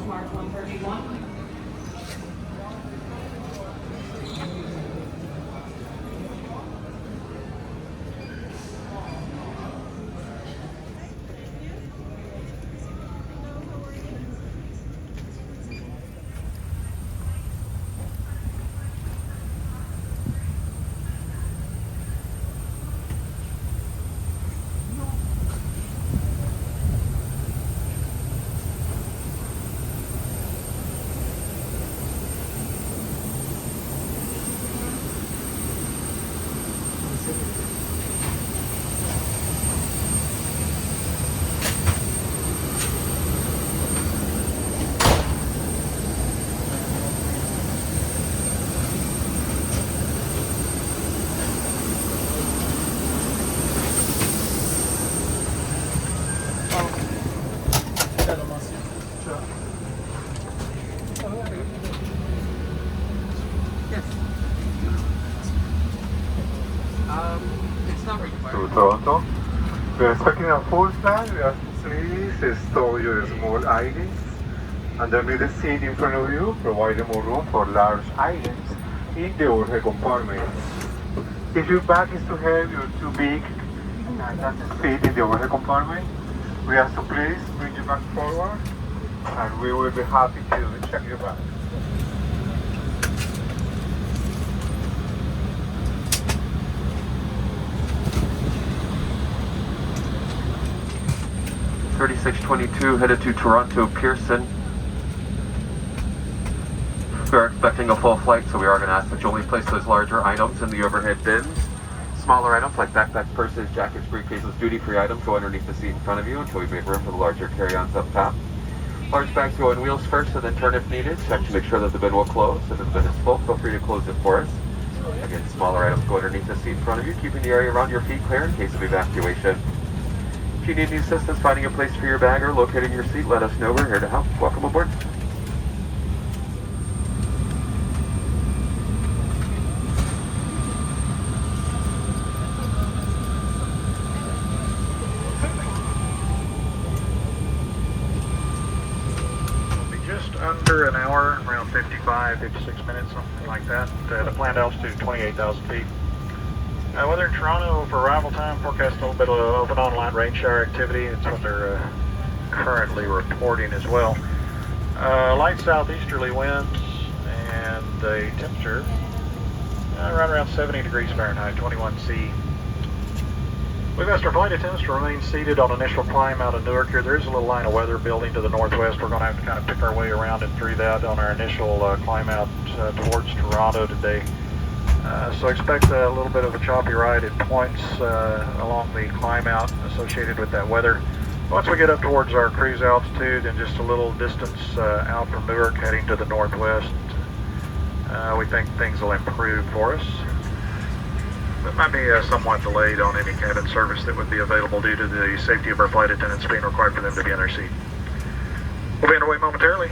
marked 131. To Toronto. We are expecting a full plan. We have please store your small items underneath the seat in front of you, providing more room for large items in the overhead compartment. If your bag is too heavy or too big and doesn't fit in the overhead compartment, we ask to please bring your bag forward and we will be happy to check your bag. .3622 headed to Toronto Pearson. We are expecting a full flight, so we are going to ask that you only place those larger items in the overhead bins. Smaller items like backpacks, purses, jackets, briefcases, duty-free items go underneath the seat in front of you until we make room for the larger carry-ons up top. Large bags go in wheels first and then turn if needed. Check to make sure that the bin will close. If the bin is full, feel free to close it for us. Again, smaller items go underneath the seat in front of you, keeping the area around your feet clear in case of evacuation. If you need any assistance finding a place for your bag or locating your seat, let us know. We're here to help. Welcome aboard. It'll be just under an hour, around 55, 56 minutes, something like that. The planned altitude 28,000 feet. Weather in Toronto for arrival time, forecast a little bit of an online rain shower activity. It's what they're currently reporting as well. Light southeasterly winds and a temperature around 70 degrees Fahrenheit, 21 C. We've asked our flight attendants to remain seated on initial climb out of Newark here. There is a little line of weather building to the northwest. We're going to have to kind of pick our way around and through that on our initial climb out towards Toronto today. So expect a little bit of a choppy ride at points along the climb out associated with that weather. Once we get up towards our cruise altitude and just a little distance out from Newark heading to the northwest, we think things will improve for us. It might be somewhat delayed on any cabin service that would be available due to the safety of our flight attendants being required for them to be in their seat. We'll be underway momentarily.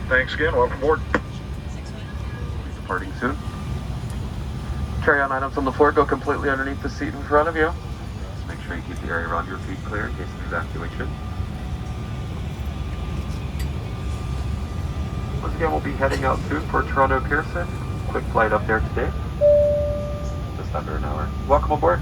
Thanks again. Welcome aboard. Departing soon. Carry-on items on the floor go completely underneath the seat in front of you. Just make sure you keep the area around your feet clear in case of evacuation. Once again, we'll be heading out soon for Toronto Pearson. Quick flight up there today. Just under an hour. Welcome aboard.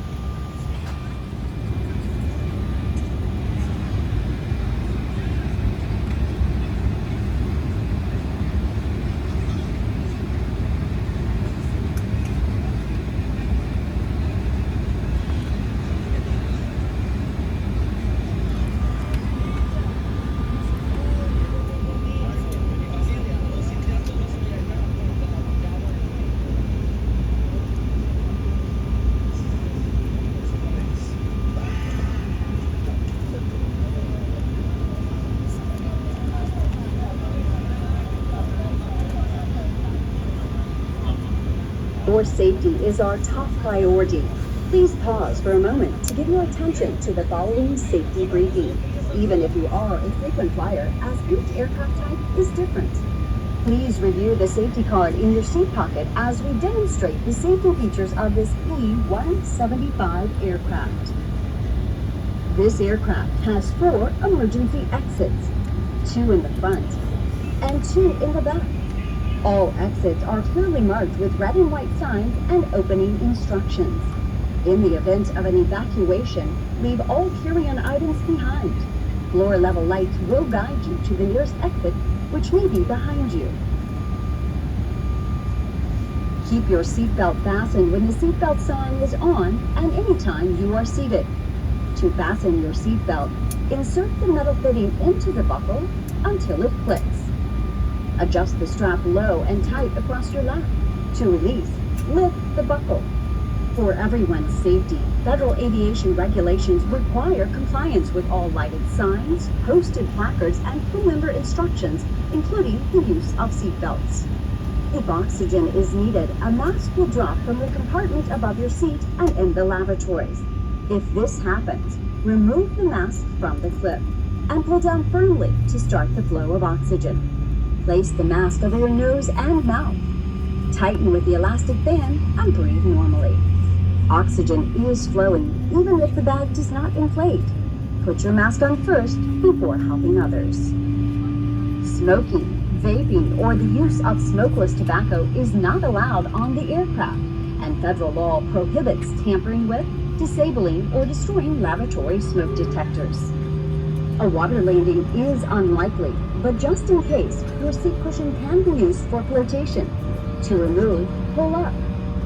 Your safety is our top priority. Please pause for a moment to give your attention to the following safety briefing, even if you are a frequent flyer, as each aircraft type is different. Please review the safety card in your seat pocket as we demonstrate the safety features of this E-175 aircraft. This aircraft has 4 emergency exits, 2 in the front and 2 in the back. All exits are clearly marked with red and white signs and opening instructions. In the event of an evacuation, leave all carry-on items behind. Floor-level lights will guide you to the nearest exit, which may be behind you. Keep your seatbelt fastened when the seatbelt sign is on and anytime you are seated. To fasten your seatbelt, insert the metal fitting into the buckle until it clicks. Adjust the strap low and tight across your lap. To release, lift the buckle. For everyone's safety, federal aviation regulations require compliance with all lighted signs, posted placards, and crew member instructions, including the use of seatbelts. If oxygen is needed, a mask will drop from the compartment above your seat and in the lavatories. If this happens, remove the mask from the clip and pull down firmly to start the flow of oxygen. Place the mask over your nose and mouth. Tighten with the elastic band and breathe normally. Oxygen is flowing even if the bag does not inflate. Put your mask on first before helping others. Smoking, vaping, or the use of smokeless tobacco is not allowed on the aircraft, and federal law prohibits tampering with, disabling, or destroying lavatory smoke detectors. A water landing is unlikely, but just in case, your seat cushion can be used for flotation. To remove, pull up.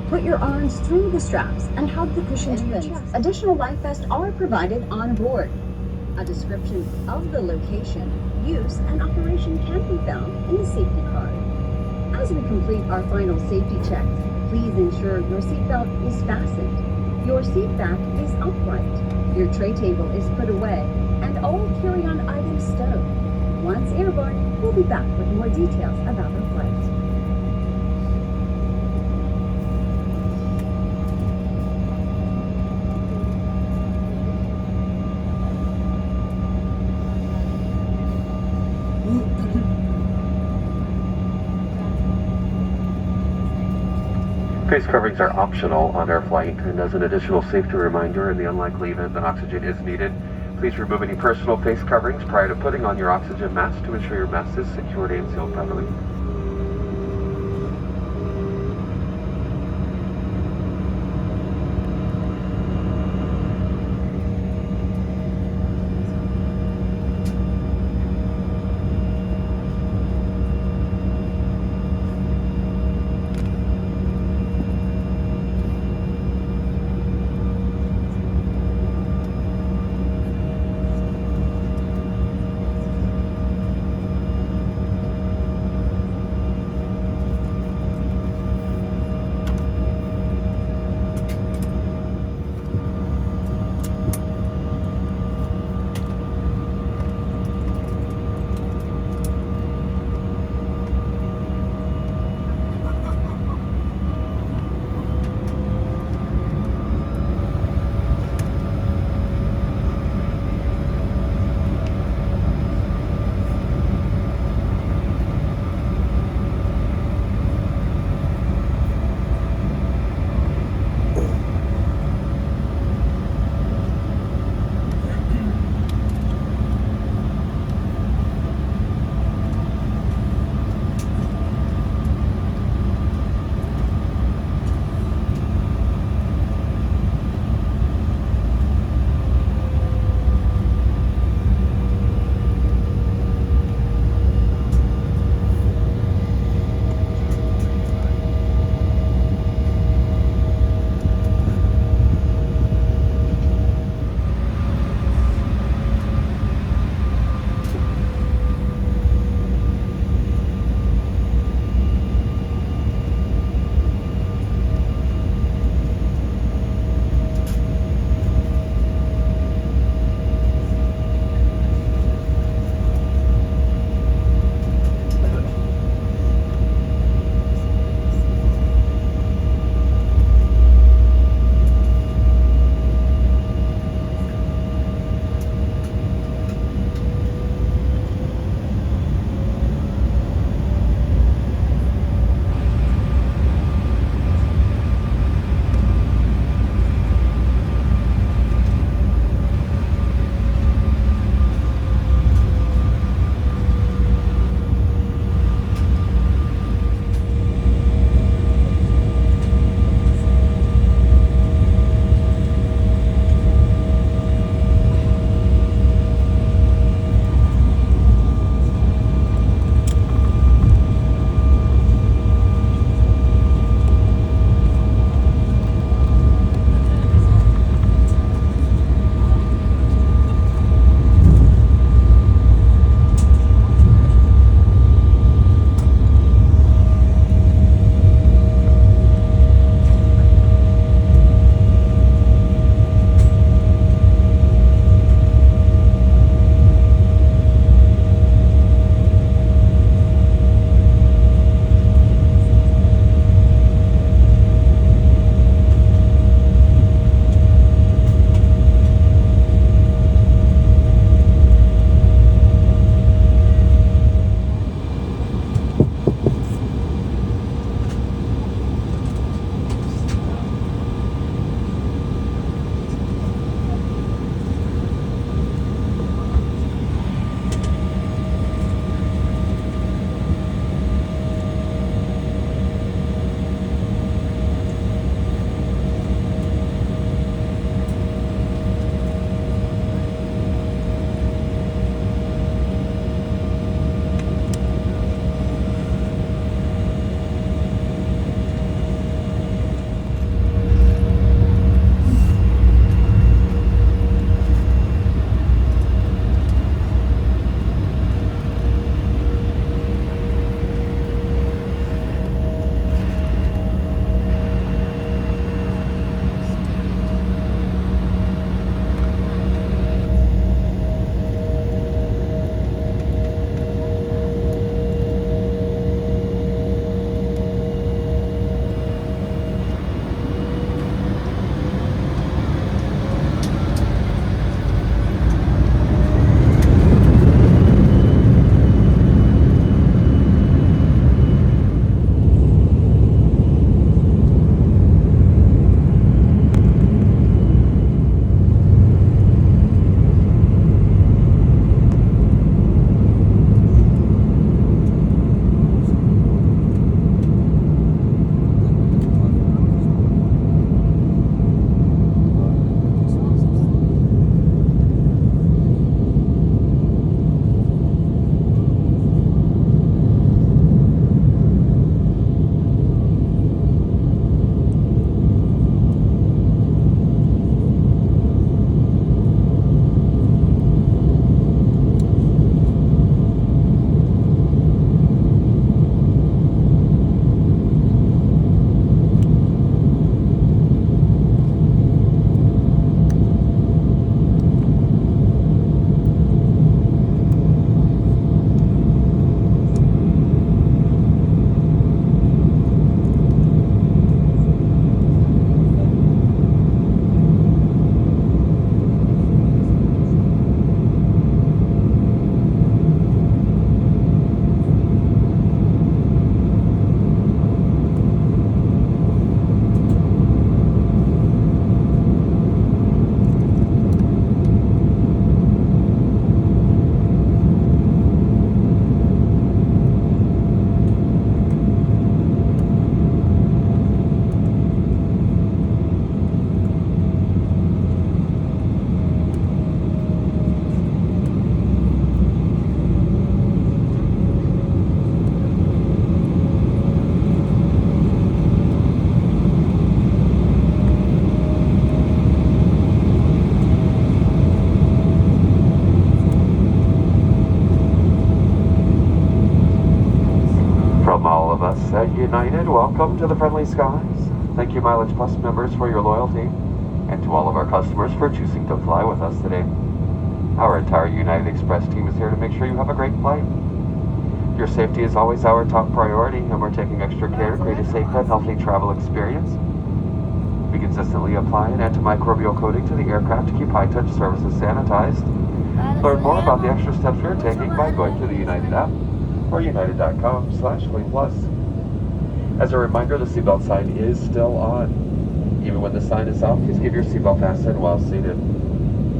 Put your arms through the straps and hug the cushion to your chest. Additional life vests are provided on board. A description of the location, use, and operation can be found in the safety card. As we complete our final safety checks, please ensure your seatbelt is fastened, your seat back is upright, your tray table is put away, and all carry-on items stowed. Once airborne, we'll be back with more details about our flight. Face coverings are optional on our flight, and as an additional safety reminder, in the unlikely event that oxygen is needed, please remove any personal face coverings prior to putting on your oxygen mask to ensure your mask is secured and sealed properly. at United, welcome to the friendly skies. Thank you Mileage Plus members for your loyalty, and to all of our customers for choosing to fly with us today. Our entire United Express team is here to make sure you have a great flight. Your safety is always our top priority, and we're taking extra care to create a safe and healthy travel experience. We consistently apply an antimicrobial coating to the aircraft to keep high-touch surfaces sanitized. Learn more about the extra steps we're taking by going to the United app or united.com/cleanplus. As a reminder, the seatbelt sign is still on. Even when the sign is off, please keep your seatbelt fastened while seated.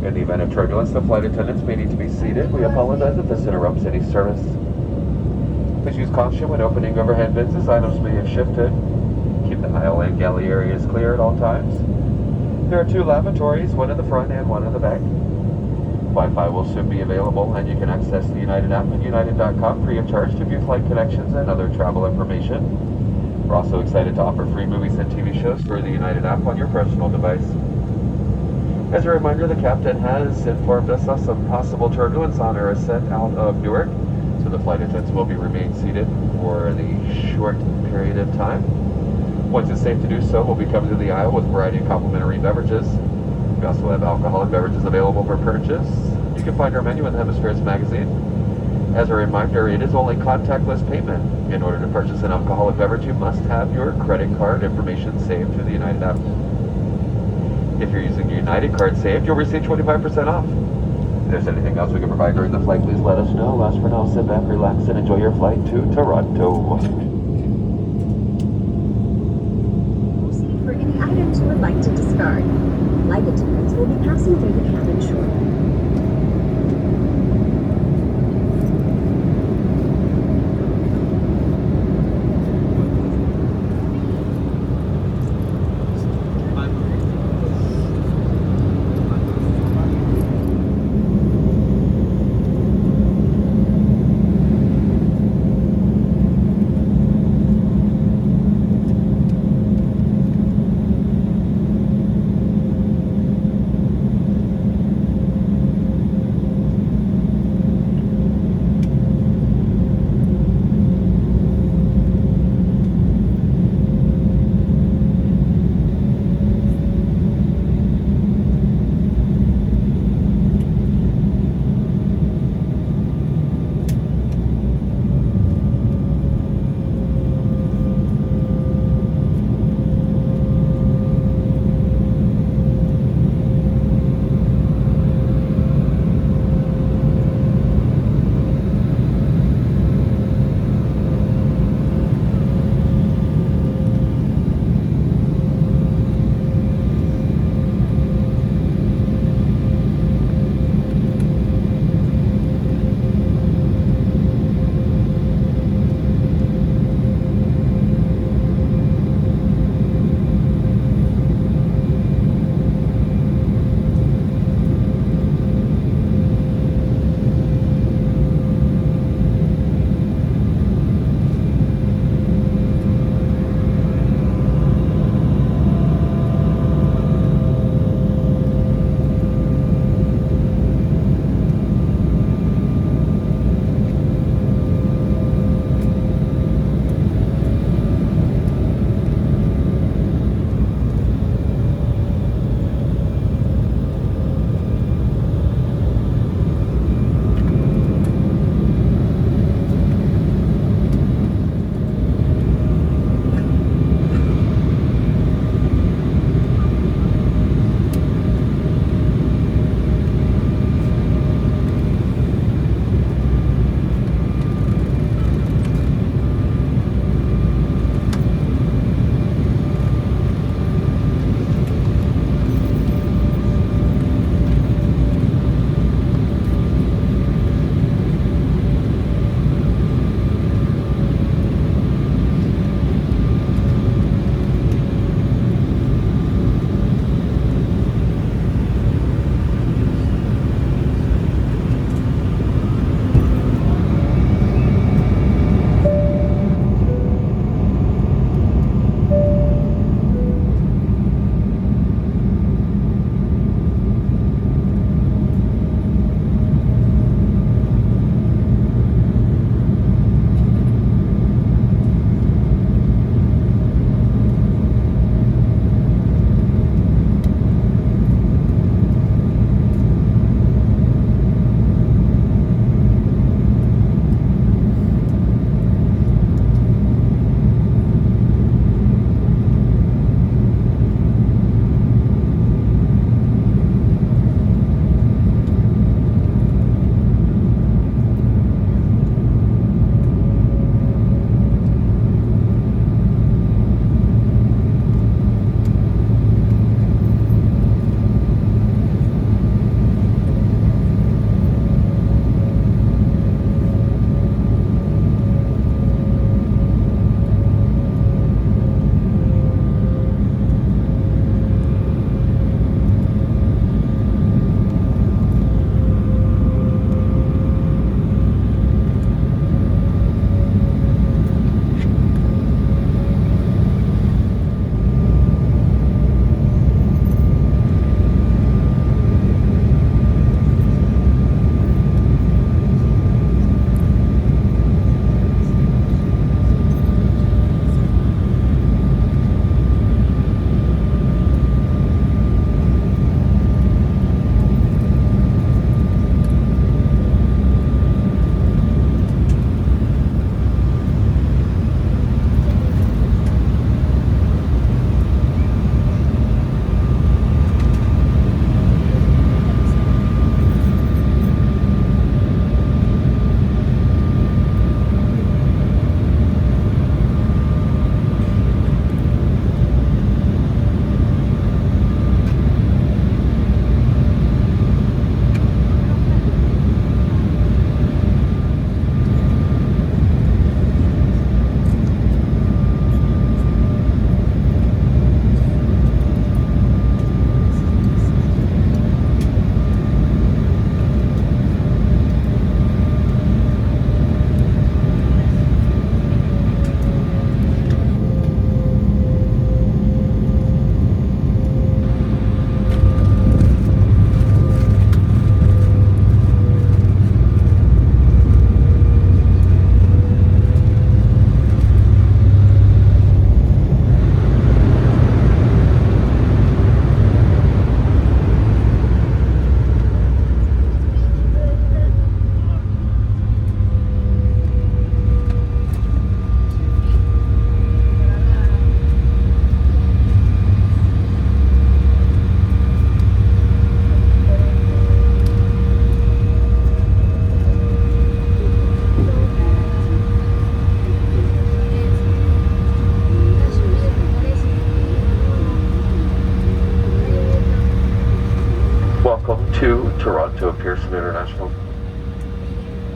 In the event of turbulence, the flight attendants may need to be seated. We apologize if this interrupts any service. Please use caution when opening overhead bins as items may have shifted. Keep the aisle and galley areas clear at all times. There are 2 lavatories, one in the front and one in the back. Wi-Fi will soon be available, and you can access the United app and united.com free of charge to view flight connections and other travel information. We're also excited to offer free movies and TV shows through the United app on your personal device. As a reminder, the captain has informed us of some possible turbulence on our ascent out of Newark, so the flight attendants will be remain seated for the short period of time. Once it's safe to do so, we'll be coming to the aisle with a variety of complimentary beverages. We also have alcoholic beverages available for purchase. You can find our menu in the Hemispheres magazine. As a reminder, it is only contactless payment. In order to purchase an alcoholic beverage, you must have your credit card information saved to the United app. If you're using your United card saved, you'll receive 25% off. If there's anything else we can provide during the flight, please let us know. As for now, sit back, relax, and enjoy your flight to Toronto. Proceed for any items you would like to discard. Flight attendants will be passing through the cabin shortly.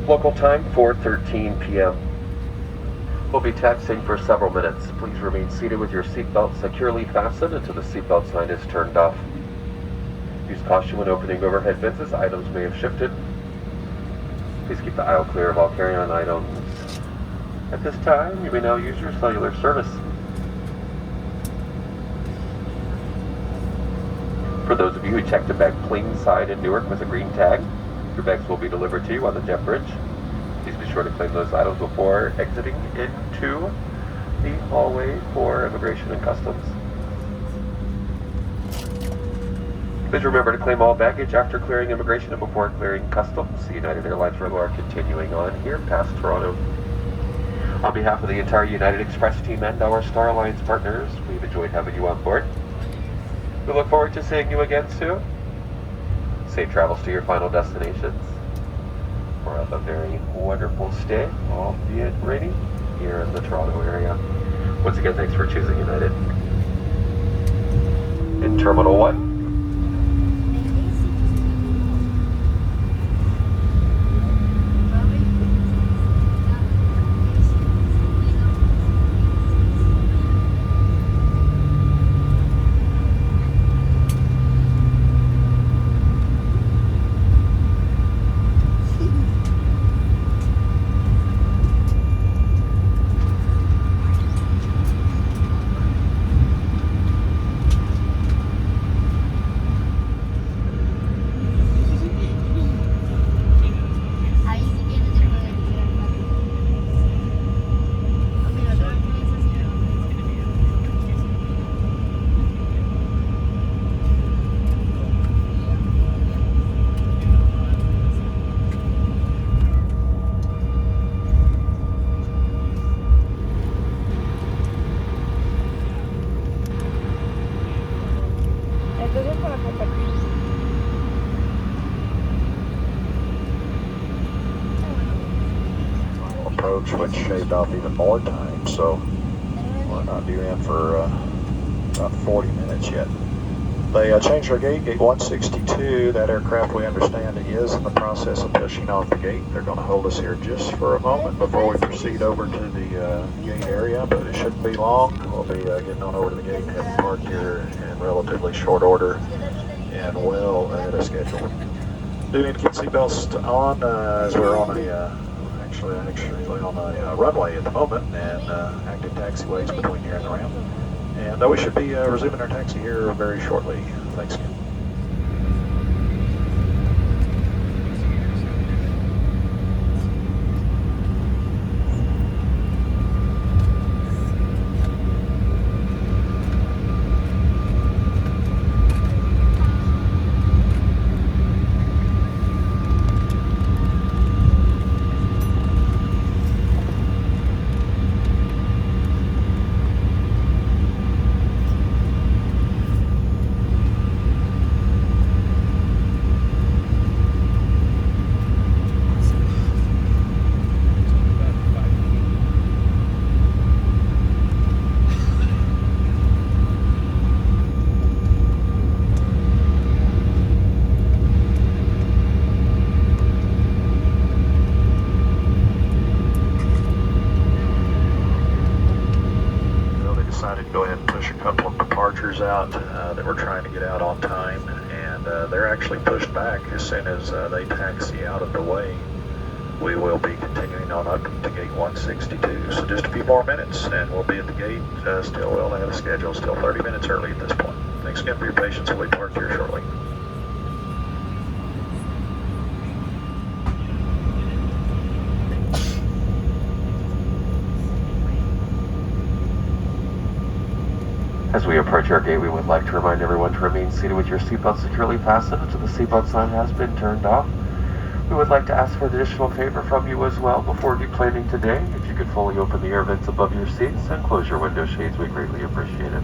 Local time 4:13 p.m. We'll be taxiing for several minutes. Please remain seated with your seatbelt securely fastened until the seatbelt sign is turned off. Use caution when opening overhead bins as items may have shifted. Please keep the aisle clear of all carry-on items. At this time, you may now use your cellular service. For those of you who checked a bag plane side in Newark with a green tag, your bags will be delivered to you on the jet bridge. Please be sure to claim those items before exiting into the hallway for Immigration and Customs. Please remember to claim all baggage after clearing Immigration and before clearing Customs. The United Airlines runway are continuing on here past Toronto. On behalf of the entire United Express team and our Star Alliance partners, we've enjoyed having you on board. We look forward to seeing you again soon. Safe travels to your final destinations. Or have a very wonderful stay, albeit rainy, here in the Toronto area. Once again, thanks for choosing United. In Terminal 1. Approach, which shaved off even more time, so we're not due in for about 40 minutes yet. They changed our gate 162. That aircraft, we understand, is in the process of pushing off the gate. They're going to hold us here just for a moment before we proceed over to the gate area, but it shouldn't be long. We'll be getting on over to the gate and heading park here in relatively short order and well ahead of schedule. Do need to keep seatbelts on as we're on actually on a runway at the moment, and active taxiways between here and the ramp. And we should be resuming our taxi here very shortly. Thanks again. Decided to go ahead and push a couple of departures out that we're trying to get out on time, and they're actually pushed back as soon as they taxi out of the way. We will be continuing on up to gate 162, so just a few more minutes and we'll be at the gate, still well ahead of schedule, still 30 minutes early at this point. Thanks again for your patience. We'll be parked here shortly. As we approach our gate, we would like to remind everyone to remain seated with your seatbelt securely fastened until the seatbelt sign has been turned off. We would like to ask for an additional favor from you as well before deplaning today. If you could fully open the air vents above your seats and close your window shades, we greatly appreciate it.